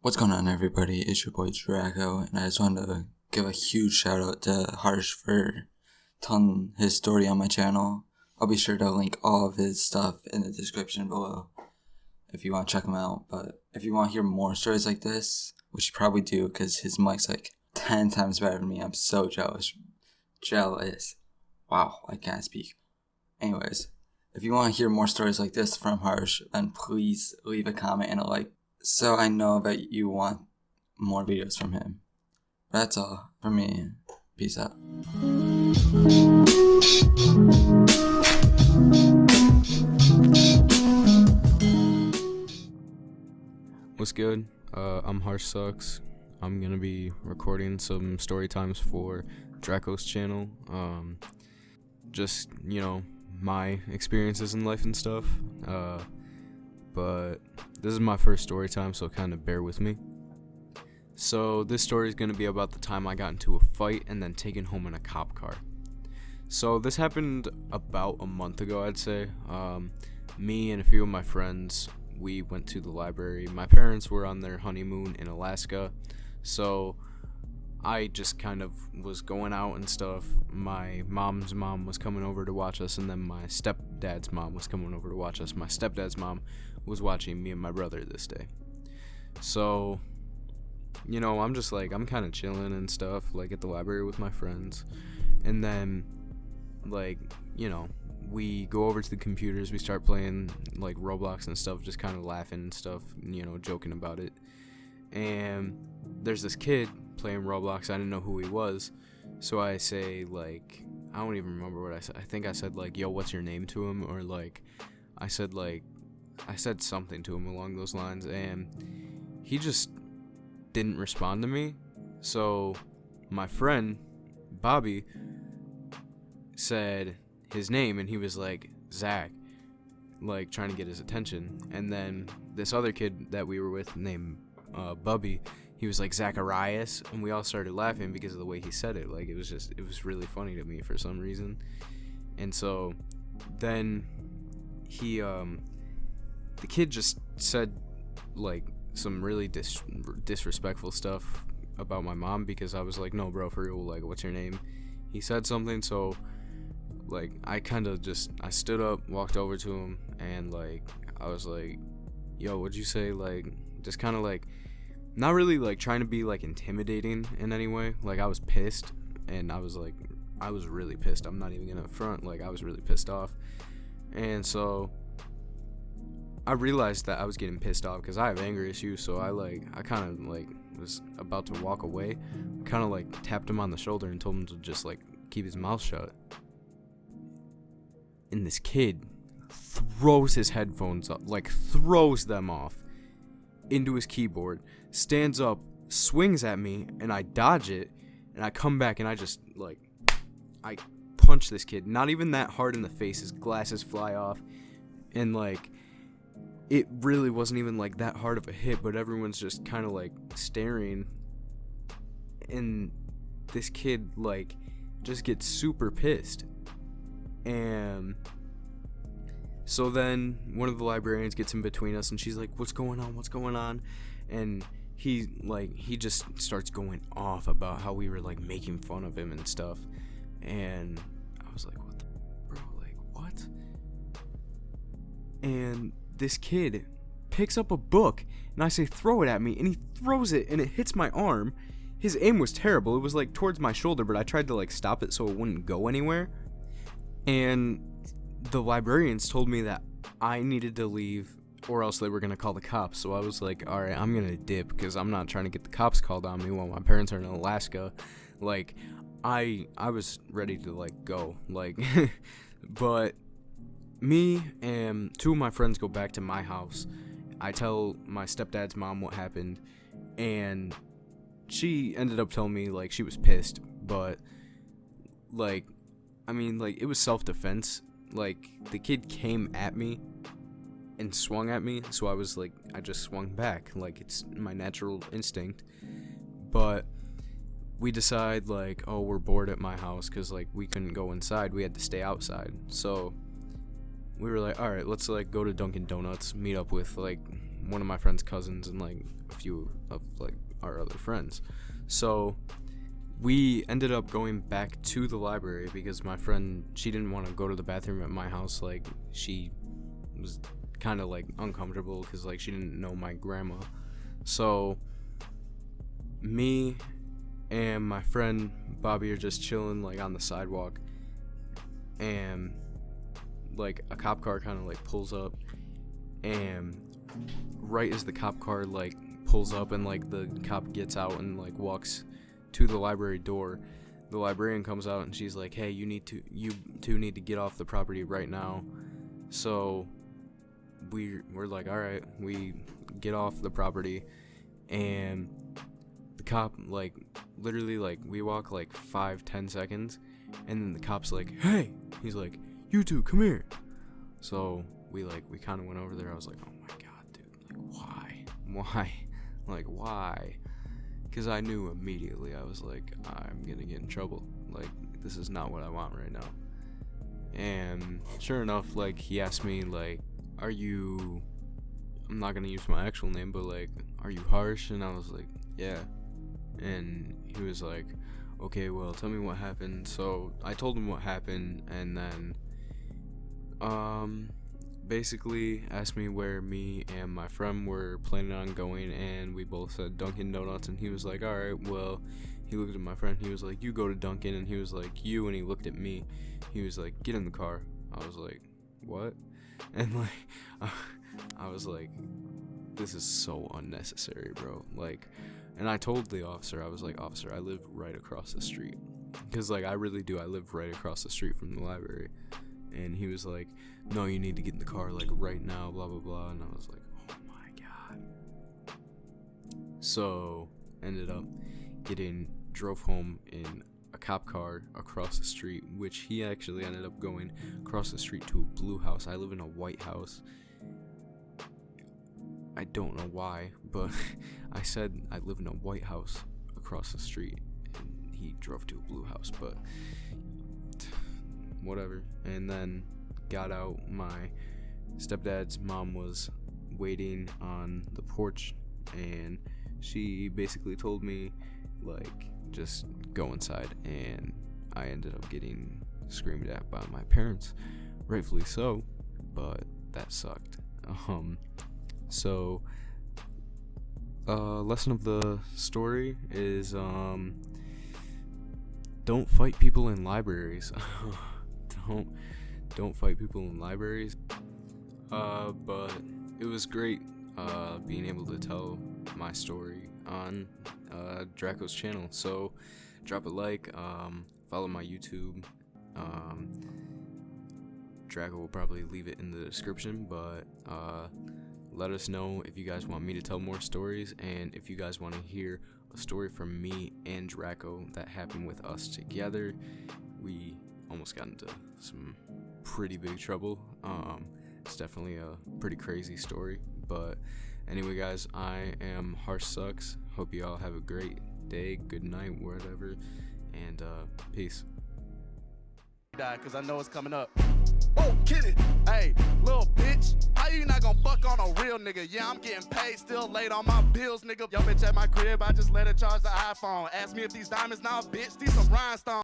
What's going on, everybody? It's your boy Draco, and I just wanted to give a huge shout out to Harsh for telling his story on my channel. I'll be sure to link all of his stuff in the description below if you want to check him out. But if you want to hear more stories like this, which you probably do because his mic's like 10 times better than me, I'm so jealous. Wow, I can't speak. Anyways, if you want to hear more stories like this from Harsh, then please leave a comment and a like, so I know that you want more videos from him. That's all from me. Peace out. What's good? I'm Harshsucks. I'm gonna be recording some story times for Draco's channel. Just, my experiences in life and stuff. But this is my first story time, so kind of bear with me. So this story is going to be about the time I got into a fight and then taken home in a cop car. So this happened about a month ago, I'd say. Me and a few of my friends, we went to the library. My parents were on their honeymoon in Alaska, so I just kind of was going out and stuff. My mom's mom was coming over to watch us, and then my stepdad's mom was coming over to watch us. My stepdad's mom was watching me and my brother this day. So, I'm just like, I'm kind of chilling and stuff, like at the library with my friends. And then, we go over to the computers, we start playing like Roblox and stuff, just kind of laughing and stuff, joking about it. And there's this kid playing Roblox. I didn't know who he was, so I say, I don't even remember what I said. I think I said, yo, what's your name to him, or I said something to him along those lines, and he just didn't respond to me. So my friend Bobby said his name, and he was like, Zach, trying to get his attention. And then this other kid that we were with named Bubby, he was like, Zacharias, and we all started laughing because of the way he said it. It was really funny to me for some reason. And so then the kid just said some really disrespectful stuff about my mom, because I was like, no bro, for real, what's your name? He said something, so I kind of I stood up, walked over to him, and I was like, yo, what'd you say? Just kind of not really trying to be intimidating in any way. I was pissed, and I was really pissed. I'm not even gonna front, I was really pissed off. And so I realized that I was getting pissed off because I have anger issues. So I kind of was about to walk away, kind of tapped him on the shoulder and told him to just keep his mouth shut. And this kid throws his headphones up, throws them off into his keyboard, stands up, swings at me, and I dodge it, and I come back and I just I punch this kid, not even that hard in the face. His glasses fly off, and it really wasn't even that hard of a hit, but everyone's just kind of staring, and this kid just gets super pissed. And so then one of the librarians gets in between us, and she's like, what's going on? And he just starts going off about how we were making fun of him and stuff. And I was like, what the bro, what? And this kid picks up a book, and I say, throw it at me, and he throws it, and it hits my arm. His aim was terrible. It was towards my shoulder, but I tried to stop it so it wouldn't go anywhere. And the librarians told me that I needed to leave, or else they were going to call the cops. So I was like, all right, I'm going to dip, because I'm not trying to get the cops called on me while my parents are in Alaska. I was ready to go, but me and two of my friends go back to my house. I tell my stepdad's mom what happened, and she ended up telling me she was pissed, but it was self-defense. The kid came at me and swung at me, so I just swung back. It's my natural instinct. But we decide, oh, we're bored at my house, because, we couldn't go inside. We had to stay outside. So we were like, all right, let's, go to Dunkin' Donuts, meet up with, one of my friend's cousins and like a few of like our other friends. So we ended up going back to the library because my friend, she didn't want to go to the bathroom at my house. Like, she was kind of like uncomfortable because like she didn't know my grandma. So me and my friend Bobby are just chilling like on the sidewalk, and like a cop car kind of like pulls up, and right as the cop car like pulls up and like the cop gets out and like walks to the library door, the librarian comes out and she's like, hey, you two need to get off the property right now. So we're like, all right. We get off the property, and the cop, like, literally, like, we walk like 5-10 seconds, and then the cop's like, hey, he's like, you two, come here. So we kind of went over there. I was like, oh my god, dude, like, why? Because I knew immediately. I was like, I'm gonna get in trouble. Like, this is not what I want right now. And sure enough, like, he asked me, like, are you, I'm not gonna use my actual name, but like, are you Harsh? And I was like, yeah. And he was like, okay, well, tell me what happened. So I told him what happened, and then basically asked me where me and my friend were planning on going, and we both said Dunkin' Donuts. And he was like, alright, well, he looked at my friend, he was like, you go to Dunkin'. And he was like, you, and he looked at me, he was like, get in the car. I was like, what? And like I was like, this is so unnecessary, bro. Like, and I told the officer, I was like, officer, I live right across the street, because like I really do, I live right across the street from the library. And he was like, no, you need to get in the car like right now, blah blah blah. And I was like, oh my god. So ended up drove home in a cop car across the street, which he actually ended up going across the street to a blue house. I live in a white house. I don't know why, but I said I live in a white house across the street, and he drove to a blue house, but whatever. And then got out. My stepdad's mom was waiting on the porch, and she basically told me, like, just go inside. And I ended up getting screamed at by my parents, rightfully so, but that sucked. So lesson of the story is don't fight people in libraries. don't fight people in libraries. But it was great being able to tell my story on Draco's channel. So drop a like, follow my YouTube. Draco will probably leave it in the description, but let us know if you guys want me to tell more stories, and if you guys want to hear a story from me and Draco that happened with us together. We almost got into some pretty big trouble. It's definitely a pretty crazy story, but anyway, guys, I am Harshsucks. Hope you all have a great day, good night, whatever, and peace. Because I know it's coming up. Oh, kid it. Hey, little bitch. How you not gonna fuck on a real nigga? Yeah, I'm getting paid, still late on my bills, nigga. Yo, bitch, at my crib, I just let her charge the iPhone. Ask me if these diamonds now, bitch, these some rhinestones.